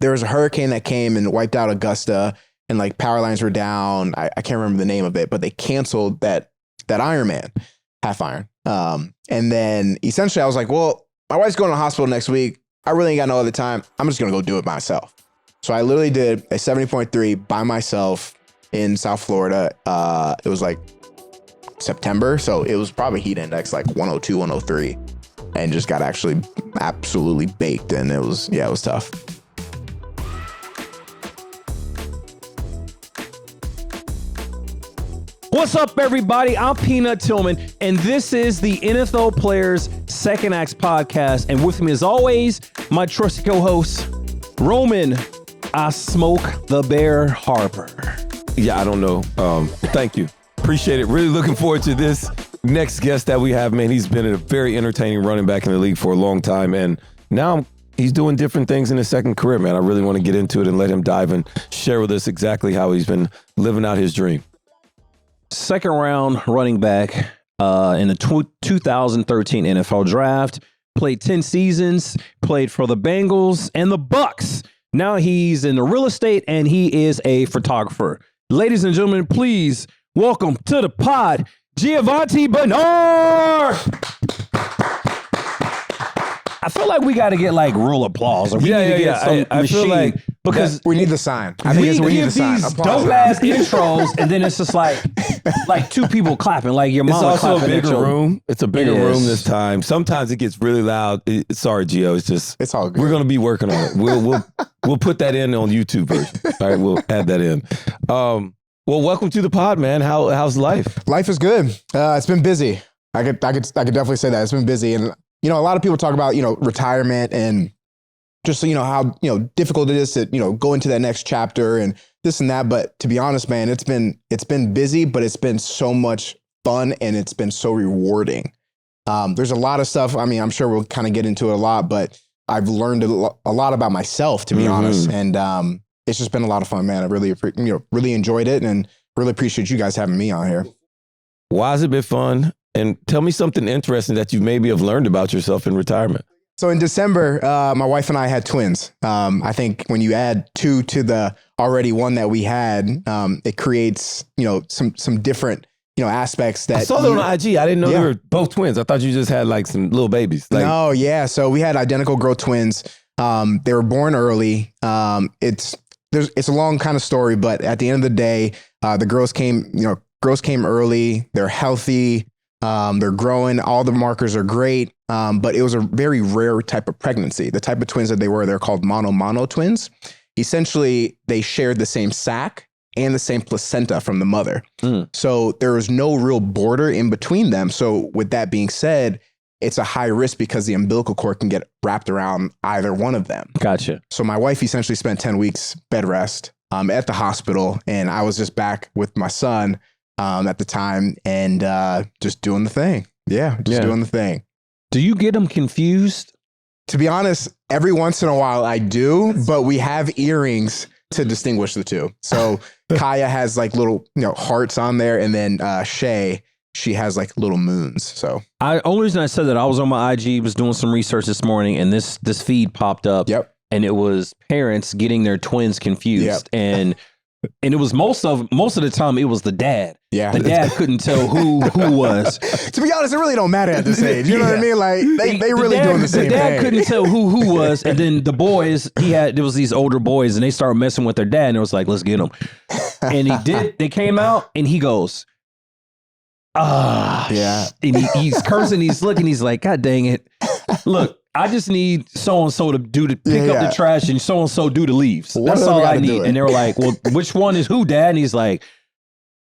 there was a hurricane that came and wiped out Augusta, and like power lines were down. I can't remember the name of it, but they canceled that Ironman, half iron. And then essentially I was like, well, my wife's going to the hospital next week. I really ain't got no other time. I'm just going to go do it myself. So I literally did a 70.3 by myself in South Florida. It was like September. So it was probably heat index like 102, 103, and just got actually absolutely baked. And it was tough. What's up, everybody? I'm Peanut Tillman, and this is the NFL Players Second Acts podcast. And with me, as always, my trusty co-host, Roman, I Smoke the Bear Harper. Yeah, I don't know. Thank you. Appreciate it. Really looking forward to this next guest that we have, man. He's been a very entertaining running back in the league for a long time, and now he's doing different things in his second career, man. I really want to get into it and let him dive and share with us exactly how he's been living out his dream. Second round running back in the 2013 NFL draft. Played 10 seasons, played for the Bengals and the Bucks. Now he's in the real estate and he is a photographer. Ladies and gentlemen, please welcome to the pod, Giovani Bernard. I feel like we got to get like real applause. Or we need to get some I feel like because we need the sign. I we think we need give the sign. these dope ass intros, and then it's just like two people clapping, like your mama it's also clapping. a bigger room. It's a bigger It room is. this time. Sometimes it gets really loud. Sorry, Gio. It's all good. We're gonna be working on it. We'll put that in on YouTube version. All right, we'll add that in. Well, welcome to the pod, man. How's life? Life is good. It's been busy. I could definitely say that it's been busy. And a lot of people talk about retirement and just how difficult it is to go into that next chapter and this and that. But to be honest, man, it's been busy, but it's been so much fun and it's been so rewarding. There's a lot of stuff. I mean, I'm sure we'll kind of get into it a lot, but I've learned a lot about myself, to be honest, and it's just been a lot of fun, man. I really really enjoyed it and really appreciate you guys having me on here. Why has it been fun? And tell me something interesting that you maybe have learned about yourself in retirement. So in December, my wife and I had twins. I think when you add two to the already one that we had, it creates, some different, aspects that. I saw that on IG. I didn't know they were both twins. I thought you just had like some little babies. No, yeah. So we had identical growth twins. They were born early. It's a long kind of story, but at the end of the day, the girls came early. They're healthy. They're growing. All the markers are great. But it was a very rare type of pregnancy. The type of twins that they're called mono twins. Essentially, they shared the same sac and the same placenta from the mother. So there was no real border in between them. So with that being said, it's a high risk because the umbilical cord can get wrapped around either one of them. Gotcha. So my wife essentially spent 10 weeks bed rest at the hospital, and I was just back with my son at the time and just doing the thing. Doing the thing. Do you get them confused? To be honest, every once in a while I do, but we have earrings to distinguish the two. So Kaya has like little hearts on there, and then Shay, she has like little moons. So Only reason I said that, I was on my IG, was doing some research this morning, and this feed popped up. Yep. And it was parents getting their twins confused. Yep. And it was most of the time it was the dad. Yeah. The dad couldn't tell who was. To be honest, it really don't matter at this age. You know what I mean? Like they really doing the same thing. The dad thing. couldn't tell who was, and then the boys, there was these older boys, and they started messing with their dad, and it was like, let's get them. And they came out, and he goes, yeah. And he's cursing, he's looking, he's like, God dang it. Look, I just need so-and-so to pick up the trash and so-and-so do the leaves. That's all I need. And they were like, well, which one is who, Dad? And he's like,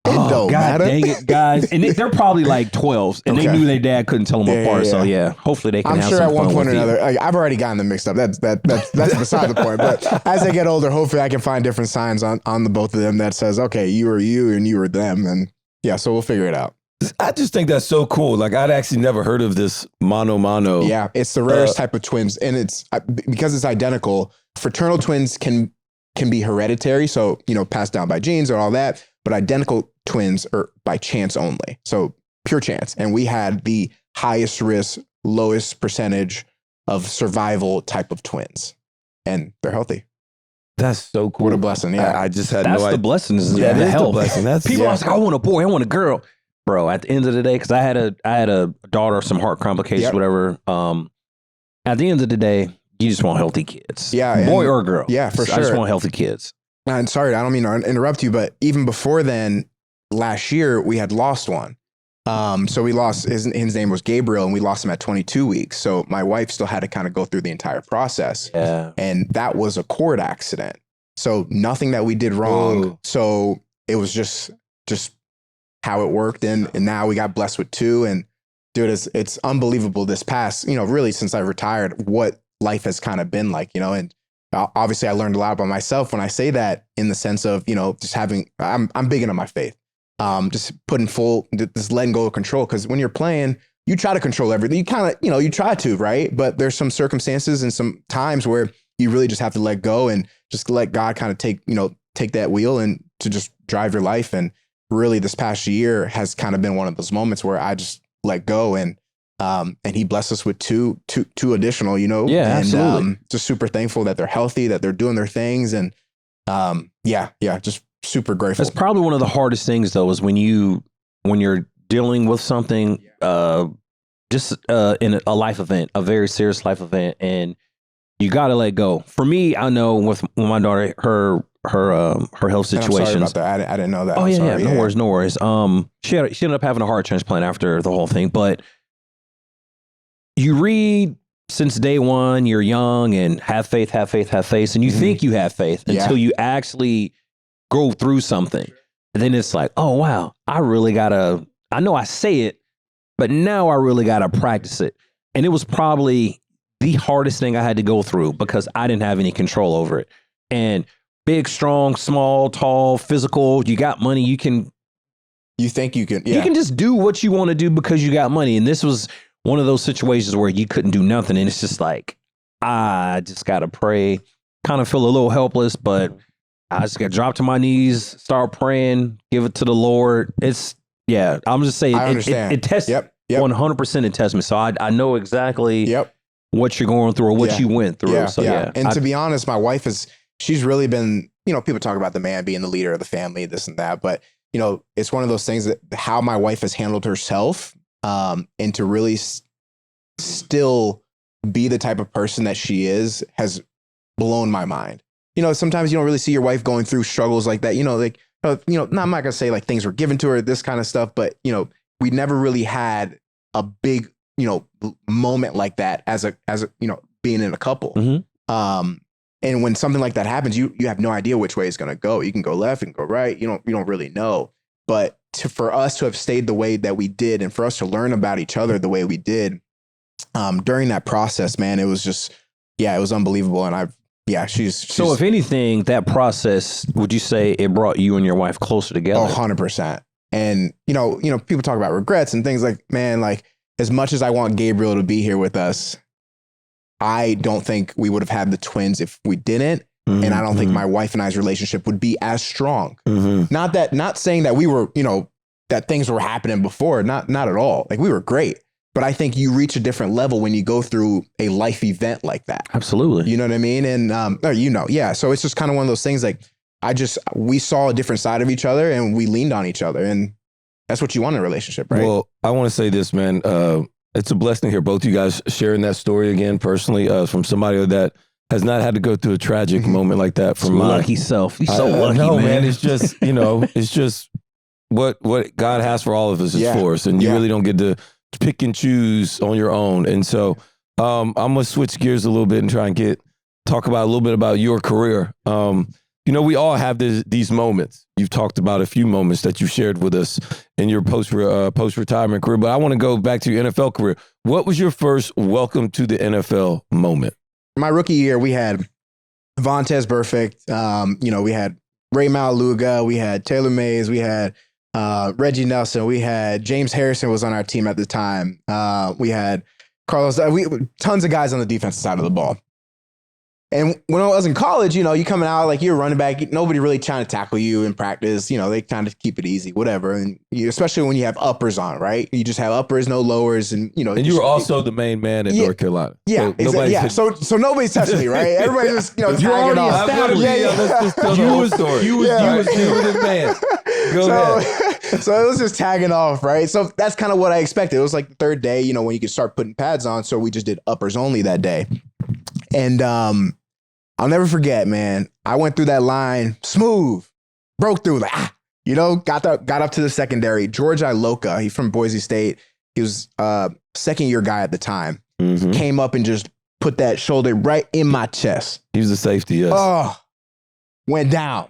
oh, God dang it, guys. And they're probably like 12s, and they knew their dad couldn't tell them apart. So, hopefully they can I'm have sure some at one fun point or with another, I've already gotten them mixed up. That's beside the point. But as they get older, hopefully I can find different signs on the both of them that says, okay, you are you and you are them. And so we'll figure it out. I just think that's so cool. Like, I'd actually never heard of this mono. Yeah, it's the rarest type of twins. And it's because it's identical. Fraternal twins can be hereditary, so, passed down by genes or all that. But identical twins are by chance only. So pure chance. And we had the highest risk, lowest percentage of survival type of twins. And they're healthy. That's so cool. What a blessing. Yeah. I just had That's no the idea. blessings. Yeah, the it is the help. blessing. That's People are like, I want a boy, I want a girl. Bro, at the end of the day, because I had a daughter, some heart complications, Yep. whatever. At the end of the day, you just want healthy kids. Yeah, Boy and- or girl. Yeah, for I just sure. want healthy kids. And sorry, I don't mean to interrupt you, but even before then, last year, we had lost one. So we lost, his name was Gabriel, and we lost him at 22 weeks. So my wife still had to kind of go through the entire process. Yeah. And that was a cord accident. So nothing that we did wrong. Ooh. So it was just how it worked. And now we got blessed with 2. And dude, it's unbelievable this past, really since I retired, what life has kind of been like, and obviously I learned a lot about myself when I say that, in the sense of, just having, I'm big into my faith. Just putting just letting go of control. Cause when you're playing, you try to control everything. You kind of, you try to, right? But there's some circumstances and some times where you really just have to let go and just let God kind of take that wheel and to just drive your life. And really this past year has kind of been one of those moments where I just let go, and he blessed us with two additional, Yeah, and, absolutely. just super thankful that they're healthy, that they're doing their things. And, just super grateful. That's probably one of the hardest things, though, is when you're dealing with something, just in a life event, a very serious life event, and you got to let go. For me, I know with my daughter, her health And I'm situations. sorry about that. I didn't know that. Oh I'm yeah, sorry. no worries, no worries. She ended up having a heart transplant after the whole thing. But you read since day one, you're young and have faith, and you think you have faith until you actually go through something, and then it's like, oh wow, I know I say it, but now I really gotta practice it. And it was probably the hardest thing I had to go through because I didn't have any control over it. And big, strong, small, tall, physical, you got money, you can think you can, you can just do what you want to do because you got money. And this was one of those situations where you couldn't do nothing. And it's just like, I just got to pray, kind of feel a little helpless, but I just got to drop to my knees, start praying, give it to the Lord. I'm just saying, I understand. It tests, Yep. 100% it tests me. So I know exactly what you're going through or what you went through. And to be honest, my wife she's really been, people talk about the man being the leader of the family, this and that, but it's one of those things that how my wife has handled herself, and to really still be the type of person that she is has blown my mind. Sometimes you don't really see your wife going through struggles like that, I'm not gonna say like things were given to her, this kind of stuff, but we never really had a big, moment like that as a, being in a couple. Mm-hmm. And when something like that happens, you have no idea which way it's going to go. You can go left and go right. You don't really know. But for us to have stayed the way that we did, and for us to learn about each other the way we did, during that process, man, it was just, it was unbelievable. And she's so if anything, that process, would you say it brought you and your wife closer together? 100%. And, people talk about regrets and things like, man, like as much as I want Gabriel to be here with us, I don't think we would have had the twins if we didn't. Mm-hmm. And I don't think my wife and I's relationship would be as strong. Mm-hmm. Not saying that we were, that things were happening before, not at all. Like we were great. But I think you reach a different level when you go through a life event like that. Absolutely. You know what I mean? And, So it's just kind of one of those things like, we saw a different side of each other and we leaned on each other. And that's what you want in a relationship, right? Well, I want to say this, man. It's a blessing to hear both you guys sharing that story again personally, from somebody that has not had to go through a tragic moment like that. From my lucky self. He's so lucky, no, man. It's just, it's just what God has for all of us is for us. And you really don't get to pick and choose on your own. And so I'm going to switch gears a little bit and try and talk about a little bit about your career. We all have these moments. You've talked about a few moments that you shared with us in your post-retirement career, but I want to go back to your NFL career. What was your first welcome to the NFL moment? My rookie year, we had Vontez Burfict. We had Ray Maluga. We had Taylor Mays. We had Reggie Nelson. We had James Harrison was on our team at the time. We had Carlos. Tons of guys on the defensive side of the ball. And when I was in college, you coming out like you're running back, nobody really trying to tackle you in practice. They kind of keep it easy, whatever. And especially when you have uppers on, right? You just have uppers, no lowers, and And you were also the main man in North Carolina. Yeah, so exactly. Yeah, so nobody's touching me, right? Everybody just tagging off. Let's just tell the whole story. You was the man. Go ahead. So it was just tagging off, right? So that's kind of what I expected. It was like the third day, when you could start putting pads on. So we just did uppers only that day. And I'll never forget, man. I went through that line smooth, broke through, got up to the secondary. George Iloka, he's from Boise State. He was second year guy at the time. Mm-hmm. Came up and just put that shoulder right in my chest. He was a safety, yes. Oh, went down.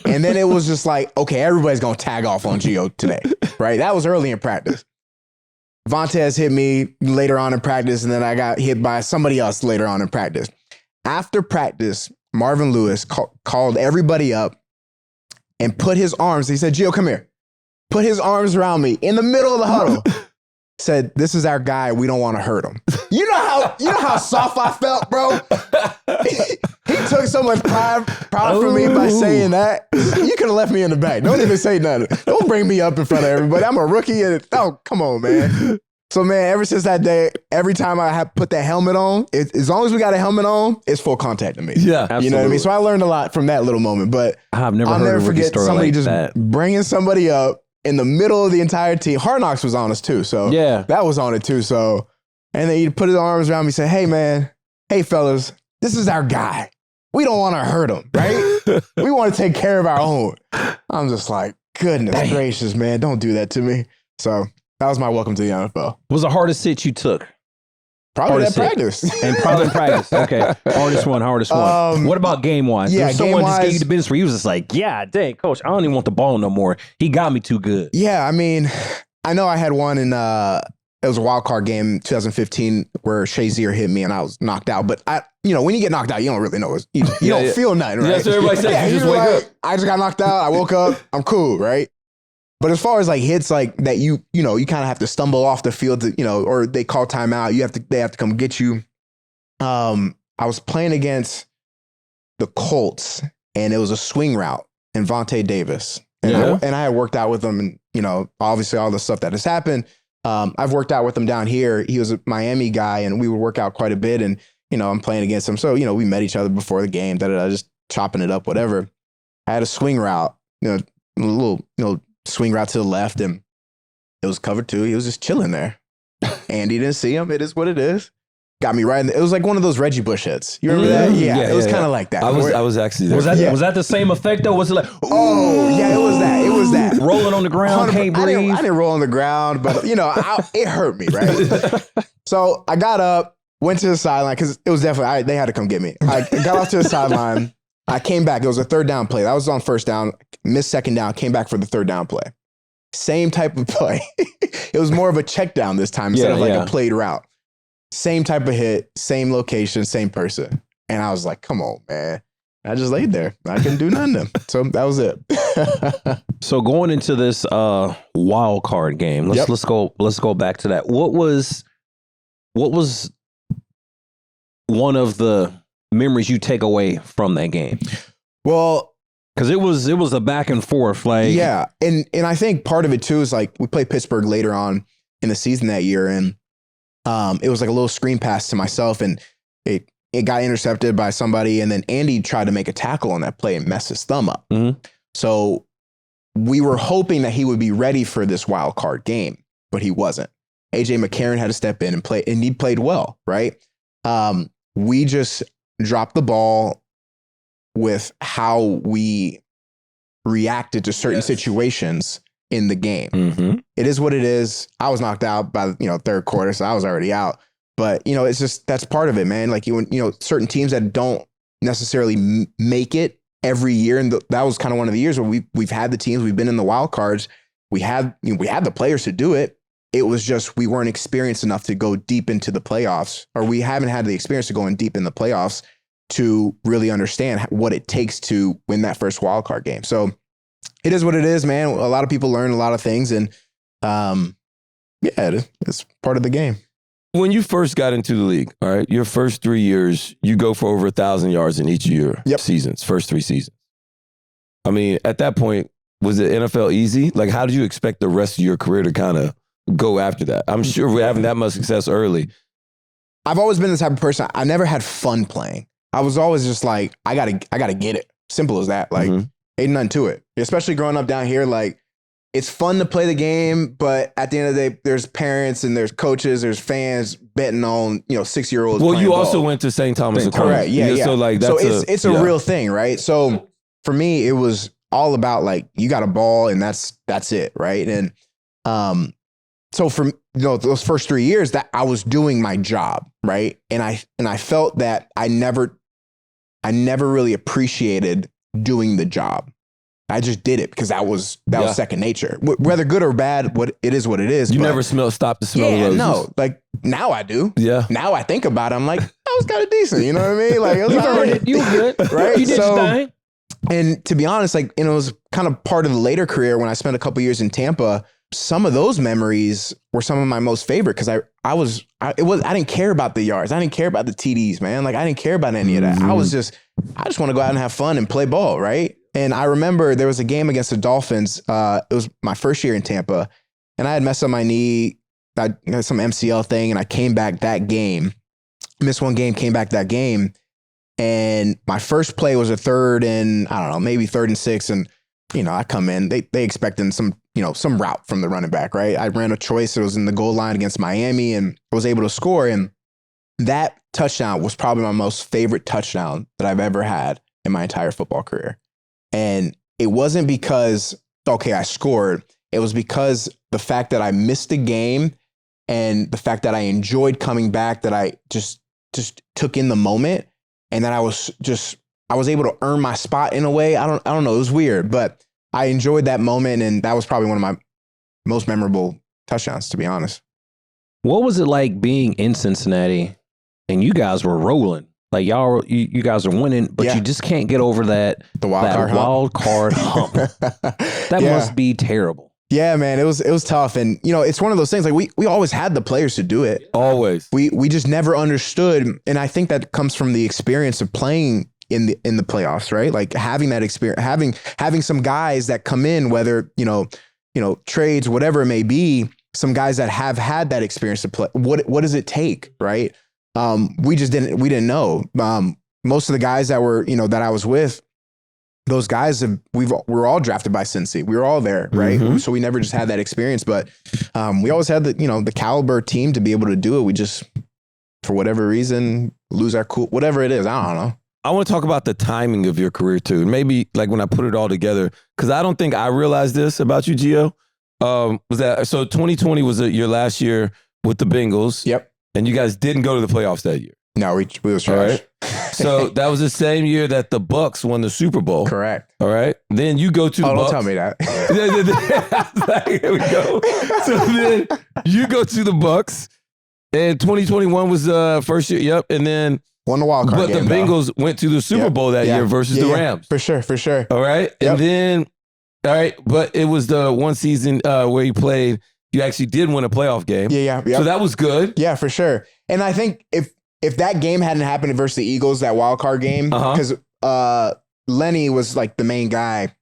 And then it was just like, okay, everybody's going to tag off on Gio today, right? That was early in practice. Vontez hit me later on in practice, and then I got hit by somebody else later on in practice. After practice, Marvin Lewis called everybody up and put his arms, he said, Gio, come here. Put his arms around me in the middle of the huddle. Said, this is our guy. We don't want to hurt him. You know how soft I felt, bro? He took so much pride from me by saying that. You could have left me in the back. Don't even say nothing. Don't bring me up in front of everybody. I'm a rookie. Come on, man. So, man, ever since that day, every time I have put that helmet on, as long as we got a helmet on, it's full contact to me. Yeah, absolutely. You know what I mean? So I learned a lot from that little moment. But I'll never forget somebody like just that. bringing somebody up in the middle of the entire team. Hard Knocks was on us too. So yeah, that was on it too. So, and then he'd put his arms around me and say, hey, man, hey, fellas, this is our guy. We don't want to hurt him, right? We want to take care of our own. I'm just like, goodness gracious, man, don't do that to me. So that was my welcome to the NFL. What was the hardest hit you took? Probably that practice. And probably practice. Okay. Hardest one. What about game-wise? Yeah, someone just gave you the business where he was just like, yeah, dang, coach, I don't even want the ball no more. He got me too good. Yeah, I mean, I know I had one in, it was a wild card game, 2015, where Shazier hit me and I was knocked out. But when you get knocked out, you don't really know. You don't feel nothing, right? That's what everybody says. You just wake up. I just got knocked out. I woke up. I'm cool, right? But as far as like hits like that, you kind of have to stumble off the field, or they call timeout. They have to come get you. I was playing against the Colts, and it was a swing route and Vontae Davis, and I had worked out with them, and obviously all the stuff that has happened. I've worked out with him down here. He was a Miami guy, and we would work out quite a bit. And I'm playing against him, so we met each other before the game. Just chopping it up, whatever. I had a swing route, a little swing route to the left, and it was covered too. He was just chilling there. Andy didn't see him. It is what it is. Got me right in it was like one of those Reggie Bush hits. You remember that? Yeah, it was kind of like that. I was actually there. Was that the same effect though? Was it like, oh yeah, it was that. Rolling on the ground, can't breathe. I didn't roll on the ground, but it hurt me, right? So I got up, went to the sideline, because it was definitely, they had to come get me. I got off to the sideline. I came back. It was a third down play. I was on first down, missed second down, came back for the third down play. Same type of play. It was more of a check down this time instead of like a played route. Same type of hit, same location, same person. And I was like, come on, man. I just laid there. I couldn't do nothing. So that was it. So going into this wild card game, let's go back to that. What was one of the memories you take away from that game? Well, because it was a back and forth, like, yeah, and I think part of it too is like we played Pittsburgh later on in the season that year, and it was like a little screen pass to myself, and it got intercepted by somebody, and then Andy tried to make a tackle on that play and mess his thumb up. Mm-hmm. So we were hoping that he would be ready for this wild card game, but he wasn't. AJ McCarron had to step in and play, and he played well, right? We just dropped the ball with how we reacted to certain situations in the game. Mm-hmm. It is what it is. I was knocked out by third quarter, so I was already out. But it's just, that's part of it, man. Like certain teams that don't necessarily make it every year, and that was kind of one of the years where we've had the teams, we've been in the wild cards, we had the players to do it. It was just we weren't experienced enough to go deep into the playoffs, or we haven't had the experience to go in deep in the playoffs to really understand what it takes to win that first wild card game. So it is what it is, man. A lot of people learn a lot of things, and it's part of the game. when you first got into the league, all right, your first 3 years, you go for over 1,000 yards in each of your seasons, first 3 seasons. I mean, at that point, was the NFL easy? Like, how did you expect the rest of your career to kind of go after that? I'm sure we're having that much success early. I've always been the type of person, I never had fun playing. I was always just like, I gotta get it. Simple as that. Like, ain't nothing to it. Especially growing up down here, like, it's fun to play the game, but at the end of the day, there's parents and there's coaches, there's fans betting on, 6-year-olds. Well, you also ball. went to St. Thomas. Correct. Yeah. So like, that's it's a real thing, right? So for me, it was all about like, you got a ball and that's it, right? And so from those first 3 years, that I was doing my job, right? And I felt that I never really appreciated doing the job. I just did it because that was second nature. Whether good or bad, it is what it is. You never stopped to smell the roses? No. Like now I do. Yeah. Now I think about it. I'm like, that was kind of decent. You know what I mean? Like, it was You all earned right. it. You were good. Right? You did your thing. And to be honest, like, it was kind of part of the later career when I spent a couple years in Tampa. Some of those memories were some of my most favorite because I didn't care about the yards. I didn't care about the TDs, man. Like, I didn't care about any of that. I just want to go out and have fun and play ball, right? And I remember there was a game against the Dolphins. It was my first year in Tampa, and I had messed up my knee. I had some MCL thing, and I came back that game. Missed one game, came back that game. And my first play was a 3rd and, I don't know, maybe 3rd and 6. And, I come in, they expecting some route from the running back, right? I ran a choice. It was in the goal line against Miami, and I was able to score. And that touchdown was probably my most favorite touchdown that I've ever had in my entire football career. And it wasn't because, I scored. It was because the fact that I missed the game and the fact that I enjoyed coming back, that I just took in the moment, and that I was able to earn my spot in a way. I don't know. It was weird, but I enjoyed that moment, and that was probably one of my most memorable touchdowns, to be honest. What was it like being in Cincinnati and you guys were rolling? Like, you guys are winning, but you just can't get over that wild card hump. That must be terrible. Yeah, man, it was tough. And, it's one of those things, like, we always had the players to do it. Always. We just never understood. And I think that comes from the experience of playing in the playoffs, right? Like, having that experience, having some guys that come in, whether, trades, whatever it may be, some guys that have had that experience to play. What does it take, right? We didn't know. Most of the guys that were, that I was with, those guys we're all drafted by Cincy. We were all there, right? Mm-hmm. So we never just had that experience, but we always had the caliber team to be able to do it. We just, for whatever reason, lose our cool, whatever it is. I don't know. I want to talk about the timing of your career too. Maybe like when I put it all together, because I don't think I realized this about you, Gio. Was that so? 2020 was your last year with the Bengals. Yep. And you guys didn't go to the playoffs that year. No, we was trash. Right. So that was the same year that the Bucks won the Super Bowl. Correct. All right. Then you go to the Bucks. Don't tell me that. Here we go. So then you go to the Bucks, and 2021 was first year. Yep. And then won the wild card game. But the Bengals went to the Super Bowl that year versus the Rams. For sure. All right. Yep. And then, all right, but it was the one season where you played. You actually did win a playoff game. Yeah. So that was good. Yeah, for sure. And I think if that game hadn't happened versus the Eagles, that wild card game, because Lenny was like the main guy,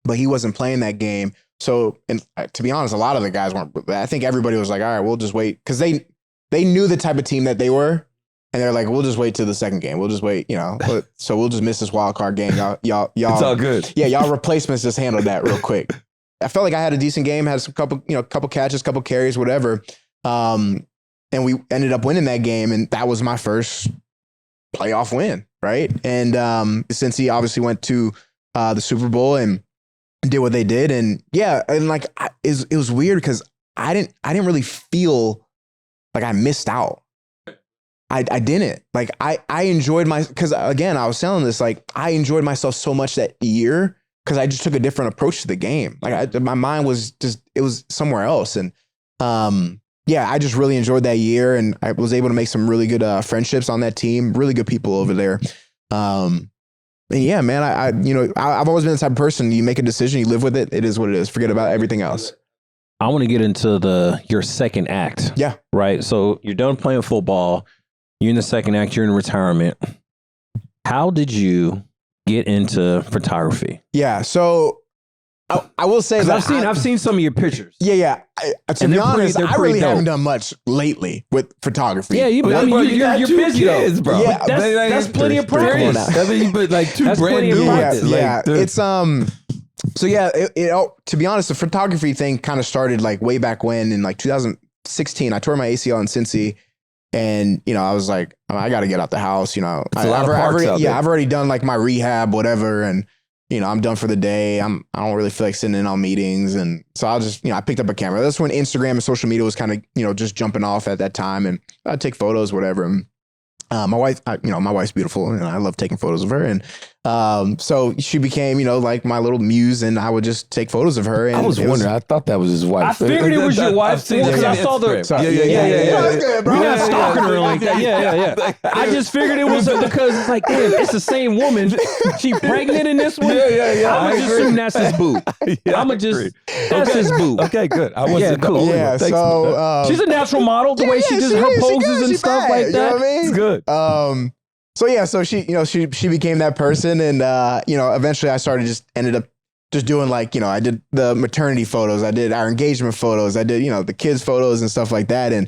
but he wasn't playing that game. So, and to be honest, a lot of the guys weren't. I think everybody was like, all right, we'll just wait, because they knew the type of team that they were, and they're like, we'll just wait till the second game. We'll just wait, so we'll just miss this wild card game. Y'all. It's all good. Yeah, y'all replacements just handled that real quick. I felt like I had a decent game, had a couple catches, couple carries, whatever. And we ended up winning that game, and that was my first playoff win, right? And since he obviously went to the Super Bowl and did what they did, and like it was weird because I didn't really feel like I missed out. I didn't. Like I enjoyed because again, I was telling this, like, I enjoyed myself so much that year, because I just took a different approach to the game. Like my mind was it was somewhere else. And I just really enjoyed that year, and I was able to make some really good friendships on that team, really good people over there. And yeah, man, I've always been the type of person, you make a decision, you live with it. It is what it is. Forget about everything else. I want to get into your second act. Yeah. Right. So you're done playing football. You're in the second act. You're in retirement. How did you get into photography? Yeah. So I will say that I've seen some of your pictures. Yeah. To be honest, I really haven't done much lately with photography. Yeah, you're busy kids, though. bro. Yeah, that's plenty of practice. I mean, you put like two That's brand plenty of new practice. ones. Yeah. Like, dude. It's So yeah, to be honest, the photography thing kind of started like way back when in like 2016. I tore my ACL in Cincy, and I was like, I got to get out the house. It's a lot of parks out there. I've already done like my rehab, whatever, and I'm done for the day. I don't really feel like sitting in on meetings, and so I'll just I picked up a camera. That's when Instagram and social media was kind of just jumping off at that time, and I'd take photos, whatever. And, my wife, my wife's beautiful, and I love taking photos of her. And so she became, like my little muse, and I would just take photos of her. And I was wondering. I thought that was his wife. I figured it was your wife because I saw the. Yeah. We're not stalking her like that. Yeah. I just figured it was because it's like, damn, it's the same woman. She pregnant in this one. Yeah. I'm gonna just assume that's his boo. I'm gonna just that's his boo. Okay, good. I wasn't cool. Yeah, so she's a natural model. The way she does her poses and stuff like that. You know what I mean? It's good. So she became that person, and eventually I ended up just doing like I did the maternity photos, I did our engagement photos, I did the kids photos and stuff like that, and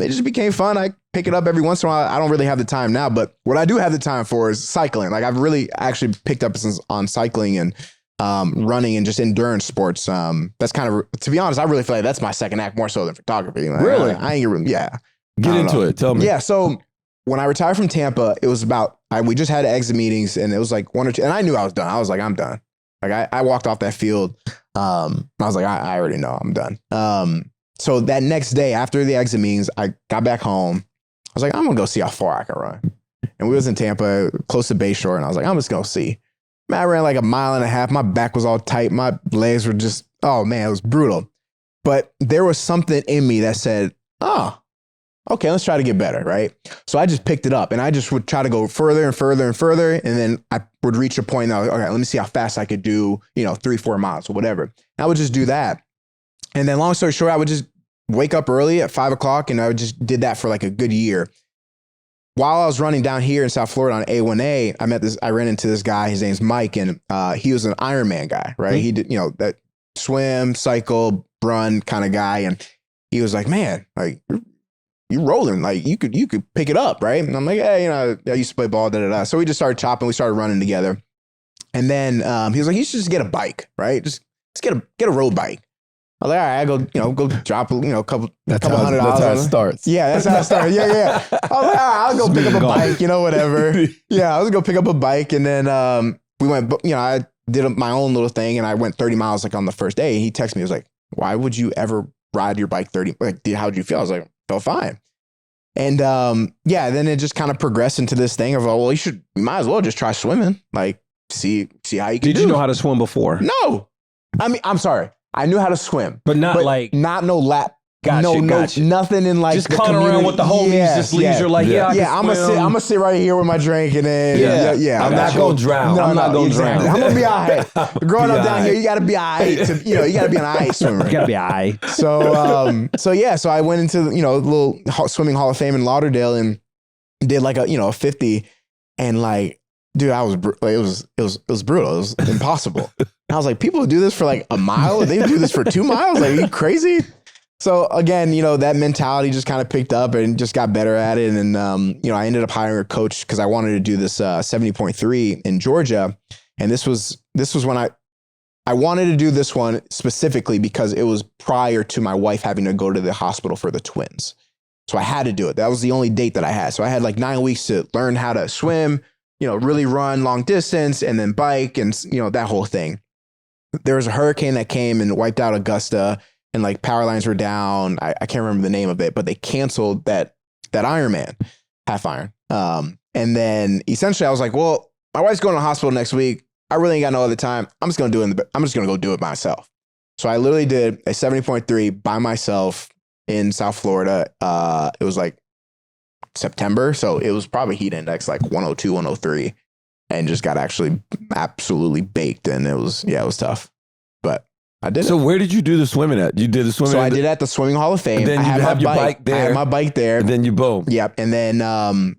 it just became fun. I pick it up every once in a while. I don't really have the time now, but what I do have the time for is cycling. Like I've really actually picked up on cycling and running and just endurance sports. That's kind of, to be honest, I really feel like that's my second act more so than photography. Like, really? I ain't yeah. Get into it. Tell me. Yeah. So when I retired from Tampa, it was about, we just had exit meetings, and it was like one or two, and I knew I was done. I was like, I'm done. Like I walked off that field. I was like, I already know I'm done. So that next day after the exit meetings, I got back home. I was like, I'm gonna go see how far I can run. And we was in Tampa, close to Bayshore, and I was like, I'm just gonna see. Man, I ran like 1.5 miles. My back was all tight. My legs were just, oh man, it was brutal. But there was something in me that said, okay, let's try to get better, right? So I just picked it up, and I just would try to go further and further and further. And then I would reach a point that, okay, let me see how fast I could do, 3-4 miles or whatever. And I would just do that. And then long story short, I would just wake up early at 5 o'clock, and I would just did that for like a good year. While I was running down here in South Florida on A1A, I ran into this guy, his name's Mike, and he was an Ironman guy, right? Mm-hmm. He did, that swim, cycle, run kind of guy. And he was like, man, like, you rolling, like you could pick it up, right? And I'm like, hey, I used to play ball, So we just started chopping, we started running together. And then he was like, you should just get a bike, right? Just get a road bike. I was like, all right, I go drop a couple $100. That's how it starts. Yeah, that's how it started. Yeah. I was like, all right, I'll go pick up a bike, whatever. Yeah, I was gonna pick up a bike, and then we went, I did my own little thing, and I went 30 miles like on the first day. He texted me, he was like, why would you ever ride your bike 30? Like, how'd you feel? I was like, felt fine. And then it just kind of progressed into this thing of, well, you might as well just try swimming. Like, see how you can do. Did you know how to swim before? No. I mean, I'm sorry. I knew how to swim. But not no lap. Gotcha. Nothing in like just calling around with the homies, just leisure. Like, I'm gonna sit right here with my drink, and then I'm not gonna drown. I'm not gonna drown. I'm gonna be all right. Growing up down here, you gotta be all right. You gotta be an all right swimmer. You gotta be all right. So I went into little swimming Hall of Fame in Lauderdale and did like a 50, and like, dude, it was brutal. It was impossible. And I was like, people do this for like a mile, they do this for 2 miles. Like, are you crazy? So again, that mentality just kind of picked up and just got better at it. And, I ended up hiring a coach because I wanted to do this 70.3 in Georgia. And this was when I wanted to do this one specifically because it was prior to my wife having to go to the hospital for the twins. So I had to do it. That was the only date that I had. So I had like 9 weeks to learn how to swim, really run long distance, and then bike, and, that whole thing. There was a hurricane that came and wiped out Augusta, and like power lines were down. I can't remember the name of it, but they canceled that Ironman, half iron. And then essentially I was like, well, my wife's going to the hospital next week. I really ain't got no other time. I'm just going to go do it myself. So I literally did a 70.3 by myself in South Florida. It was like September. So it was probably heat index like 102, 103, and just got actually absolutely baked. And it was tough, but I did So it. where did you do the swimming at? You did the swimming So I at did it at the Swimming Hall of Fame. And then I you had have my your bike there. I had my bike there. and then you boom. Yep. And then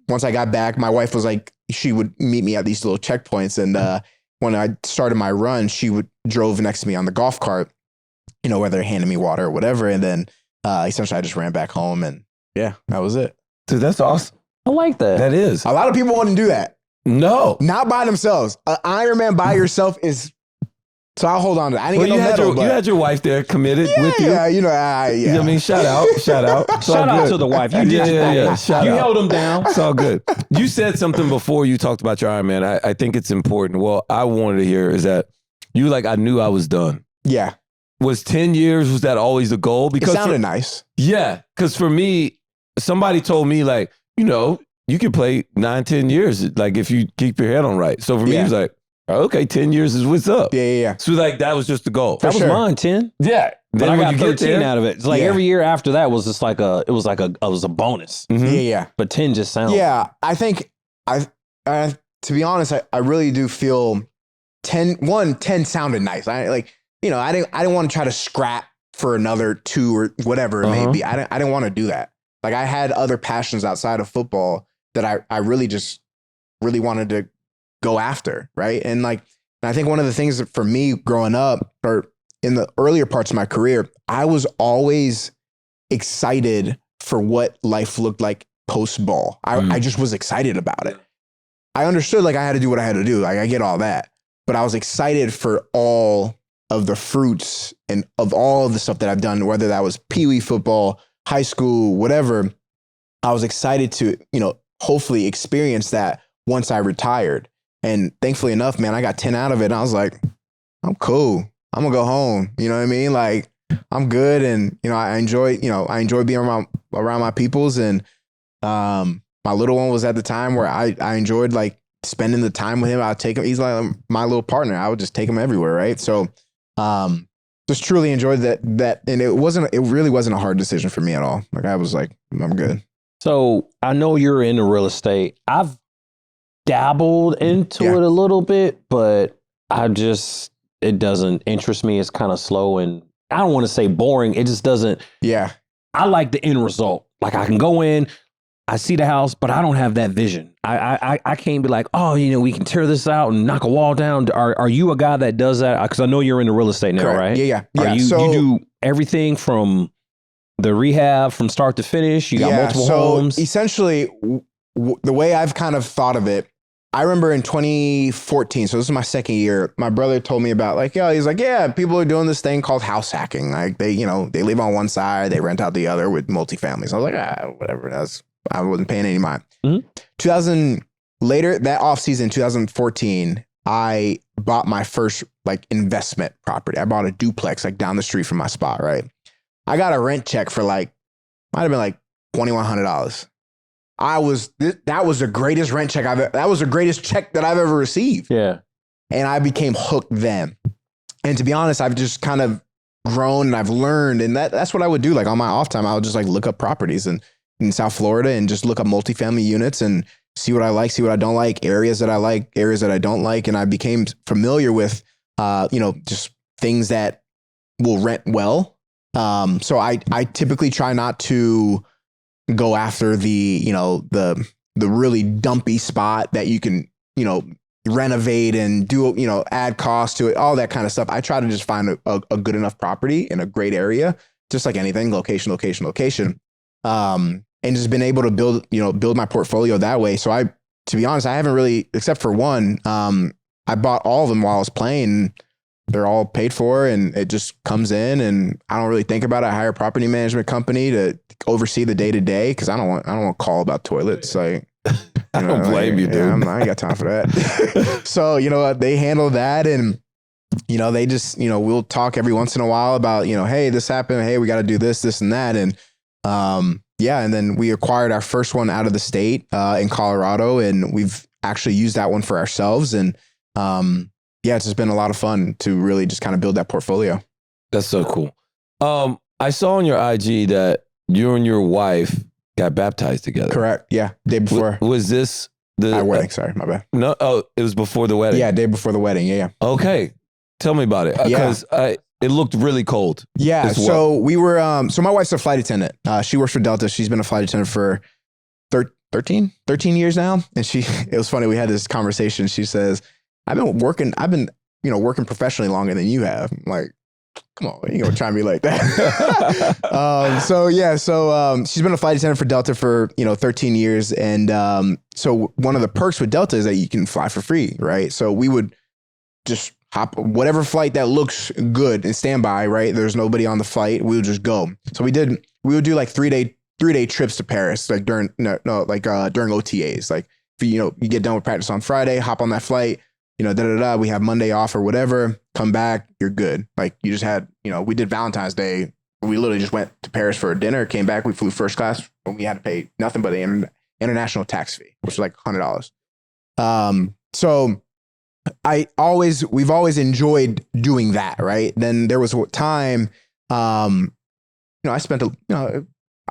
once I got back, my wife was like, she would meet me at these little checkpoints. And when I started my run, she drove next to me on the golf cart, you know, whether handing me water or whatever. And then essentially I just ran back home and yeah, that was it. Dude, that's awesome. I like that. That is. A lot of people wouldn't do that. No. Not by themselves. An Ironman by yourself is, so I'll hold on to that. I didn't Well, get no medal, you had your wife there committed yeah, with you. yeah, you know, yeah. You know what I mean? Shout out. Shout out to the wife. You did your thing. Shout You out. held him down. It's all good. You said something before you talked about your Ironman. I think it's important. Well, I wanted to hear is that you like, I knew I was done. Yeah. Was 10 years, was that always the goal? It Because sounded nice. yeah, because for me, somebody told me like, you know, you can play 9, 10 years, like if you keep your head on right. So for me, Yeah. it was like, okay, 10 years is what's up. Yeah. So like, that was just the goal. That was sure. mine, 10. Yeah. But Then I when got you get 13 there, out of it. It's like Yeah. every year after that was just like it was a bonus. mhm. Yeah. But 10 just sounds. Yeah. I think to be honest, I really do feel 10 sounded nice. I didn't want to try to scrap for another 2 or whatever it may Uh-huh. be. I didn't want to do that. Like I had other passions outside of football that I really just really wanted to go after. Right. And I think one of the things that for me growing up or in the earlier parts of my career, I was always excited for what life looked like post ball. I just was excited about it. I understood like I had to do what I had to do. Like I get all that, but I was excited for all of the fruits and of all of the stuff that I've done, whether that was Pee Wee football, high school, whatever. I was excited to, hopefully experience that once I retired. And thankfully enough, man, I got 10 out of it. And I was like, I'm cool. I'm gonna go home. You know what I mean? Like I'm good. And, I enjoy being around my peoples. And my little one was at the time where I enjoyed like spending the time with him. I'd take him. He's like my little partner. I would just take him everywhere. Right. So just truly enjoyed that. And it really wasn't a hard decision for me at all. Like I was like, I'm good. So I know you're into real estate. I've dabbled into Yeah. it a little bit, but it doesn't interest me. It's kind of slow and I don't want to say boring. It just doesn't. Yeah. I like the end result. Like I can go in, I see the house, but I don't have that vision. I can't be like, oh, we can tear this out and knock a wall down. Are you a guy that does that? Because I know you're into real estate now, Correct. right? Yeah. Are you do everything from the rehab from start to finish? You got multiple homes. Essentially, the way I've kind of thought of it, I remember in 2014, so this is my second year, my brother told me about he's like, yeah, people are doing this thing called house hacking. Like they live on one side, they rent out the other with multifamilies. I was like, whatever. I wasn't paying any mind. Mm-hmm. Later, that off season, 2014, I bought my first investment property. I bought a duplex down the street from my spot, right? I got a rent check for might have been $2,100. That was the greatest rent check that was the greatest check that I've ever received. Yeah. And I became hooked then. And to be honest, I've just kind of grown and I've learned. And that's what I would do. Like on my off time, I would just look up properties in South Florida and just look up multifamily units and see what I like, see what I don't like, areas that I like, areas that I don't like. And I became familiar with, just things that will rent well. So I typically try not to go after the really dumpy spot that you can, renovate and do, add cost to it, all that kind of stuff. I try to just find a good enough property in a great area, just like anything, location. And just been able to build my portfolio that way. So to be honest, I haven't really, except for one, I bought all of them while I was playing. They're all paid for and it just comes in and I don't really think about it. I hire a property management company to oversee the day to day because I don't want to call about toilets. Like, I don't blame you, dude. I ain't got time for that. So, they handle that and, they just, we'll talk every once in a while about, hey, this happened. Hey, we got to do this and that. And, and then we acquired our first one out of the state, in Colorado and we've actually used that one for ourselves. And, it's just been a lot of fun to really just kind of build that portfolio. That's so cool. I saw on your IG that you and your wife got baptized together. Correct. Yeah. Day before. Was this the wedding? Sorry, my bad. No. Oh, it was before the wedding. Yeah. Day before the wedding. Yeah. Okay. Tell me about it. Because it looked really cold. Yeah. as well. So we were, so my wife's a flight attendant. She works for Delta. She's been a flight attendant for 13 years now. And it was funny. We had this conversation. She says, I've been working professionally longer than you have. I'm like, come on, you gonna try me like that? So she's been a flight attendant for Delta for 13 years, and so one of the perks with Delta is that you can fly for free, right? So we would just hop whatever flight that looks good and stand by, right? There's nobody on the flight, we would just go. So we would do like 3-day trips to Paris, like during OTAs, like if you get done with practice on Friday, hop on that flight. We have Monday off or whatever, come back, you're good. Like you just had, we did Valentine's Day. We literally just went to Paris for a dinner, came back, we flew first class, and we had to pay nothing but the international tax fee, which was like $100. So we've always enjoyed doing that, right? Then there was a time, I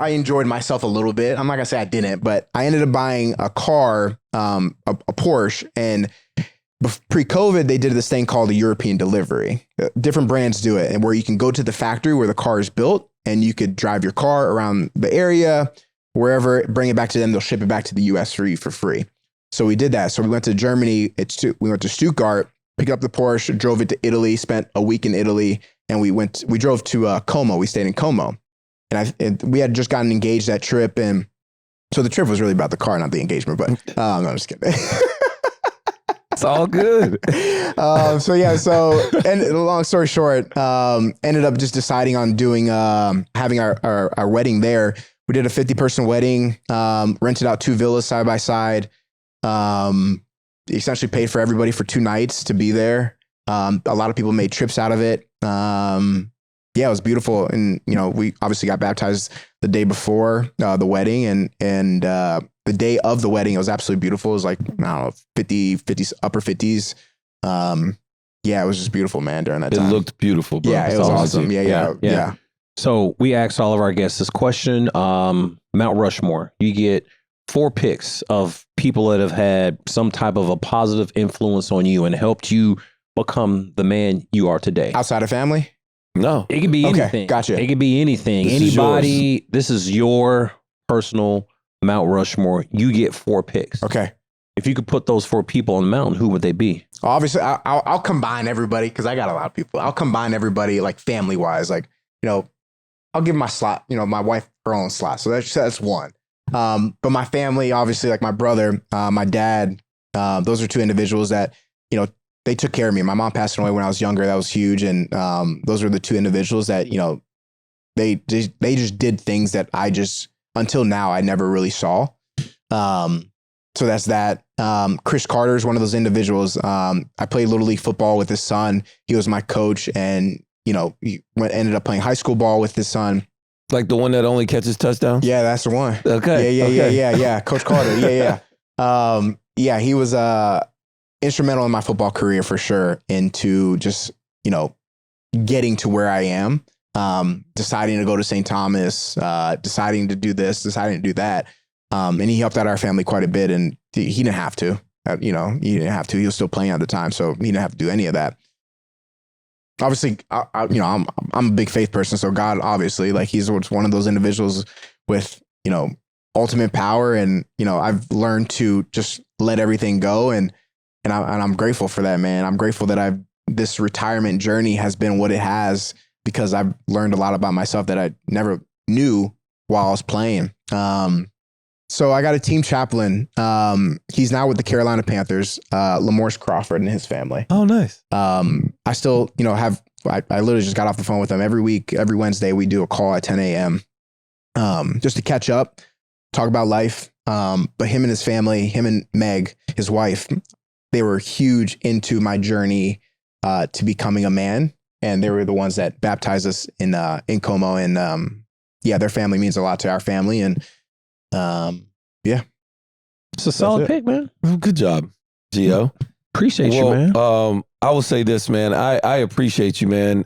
enjoyed myself a little bit. I'm not gonna say I didn't, but I ended up buying a car, a Porsche, and pre-COVID, they did this thing called a European delivery. Different brands do it, and where you can go to the factory where the car is built, and you could drive your car around the area, wherever, bring it back to them. They'll ship it back to the US for you for free. So we did that. So we went to Germany. We went to Stuttgart, picked up the Porsche, drove it to Italy, spent a week in Italy, and we drove to Como. We stayed in Como, and we had just gotten engaged that trip, and so the trip was really about the car, not the engagement. But no, I'm just kidding. It's all good. And long story short, ended up just deciding on doing, having our wedding there. We did a 50-person wedding, rented out 2 villas side by side, essentially paid for everybody for 2 nights to be there. A lot of people made trips out of it. It was beautiful. And, we obviously got baptized the day before the wedding, and the day of the wedding, it was absolutely beautiful. It was like, I don't know, 50, upper 50s. It was just beautiful, man, during that time. It looked beautiful, bro. Yeah, it was awesome. Yeah. So we asked all of our guests this question. Mount Rushmore, you get 4 picks of people that have had some type of a positive influence on you and helped you become the man you are today. Outside of family? No. It could be anything. Gotcha. It could be anything. Anybody. This is your personal Mount Rushmore. You get 4 picks. Okay. If you could put those 4 people on the mountain, who would they be? Obviously, I'll combine everybody because I got a lot of people. I'll combine everybody like family wise. Like, I'll give my slot, my wife her own slot. So that's one. But my family, obviously, like my brother, my dad, those are 2 individuals that, they took care of me. My mom passed away when I was younger. That was huge. And those are the 2 individuals that, they just did things that I just, until now, I never really saw. So that's that. Chris Carter is one of those individuals. I played Little League football with his son. He was my coach, and he ended up playing high school ball with his son. Like the one that only catches touchdowns? Yeah, that's the one. Okay. Yeah. Coach Carter. Yeah. He was instrumental in my football career for sure, into just getting to where I am. Deciding to go to St. Thomas, deciding to do this, deciding to do that. And he helped out our family quite a bit, and he didn't have to, he didn't have to, he was still playing at the time. So he didn't have to do any of that. Obviously, I'm a big faith person. So God, obviously, like he's one of those individuals with, ultimate power. And, I've learned to just let everything go. And I'm grateful for that, man. I'm grateful that this retirement journey has been what it has, because I've learned a lot about myself that I never knew while I was playing. So I got a team chaplain. He's now with the Carolina Panthers, Lamorse Crawford and his family. Oh, nice. I still, I literally just got off the phone with him every week. Every Wednesday we do a call at 10 a.m. Just to catch up, talk about life. But him and his family, him and Meg, his wife, they were huge into my journey to becoming a man. And they were the ones that baptized us in Como. And their family means a lot to our family. And it's a solid pick, man. Good job, Gio. Appreciate you, man. I will say this, man. I appreciate you, man.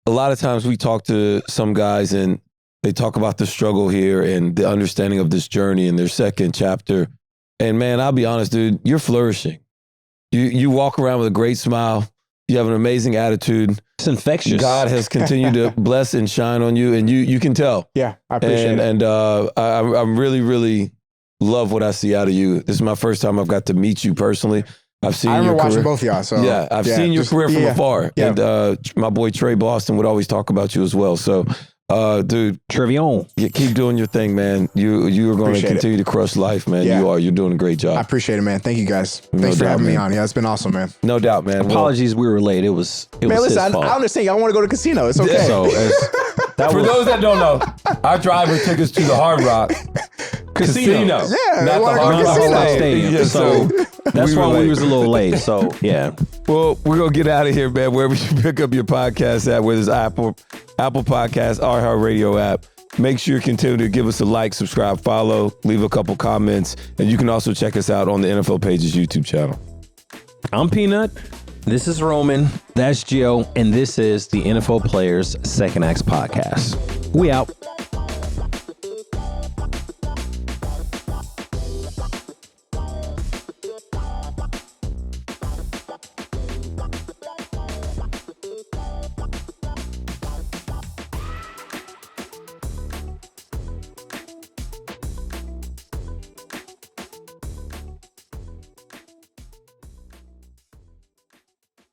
A lot of times we talk to some guys and they talk about the struggle here and the understanding of this journey in their second chapter. And man, I'll be honest, dude, you're flourishing. You walk around with a great smile. You have an amazing attitude. It's infectious. God has continued to bless and shine on you, and you can tell. Yeah, I appreciate it. And I'm really, really love what I see out of you. This is my first time I've got to meet you personally. I've seen I your remember career. watching both of y'all. So Yeah, I've seen your career from afar. Yeah. And my boy Trey Boston would always talk about you as well. So, dude, Trevion. you keep doing your thing, man. You are going to continue to crush life, man. Yeah. You're doing a great job. I appreciate it, man. Thank you guys. Thanks for having me on. Yeah, it's been awesome, man. No doubt, man. Apologies, we were late. It was Man, his listen, fault. I understand. Y'all want to go to casino. It's okay. So For those that don't know, our driver took us to the Hard Rock Casino. Yeah, Not the wanna go Hard to Rock casino. Stadium. Yeah, So that's why we late. was a little late. So yeah. Well, we're going to get out of here, man. Wherever you pick up your podcast at, whether it's Apple Podcasts, iHeartRadio app. Make sure you continue to give us a like, subscribe, follow, leave a couple comments, and you can also check us out on the NFL Pages YouTube channel. I'm Peanut. This is Roman. That's Gio. And this is the NFL Players Second Acts Podcast. We out.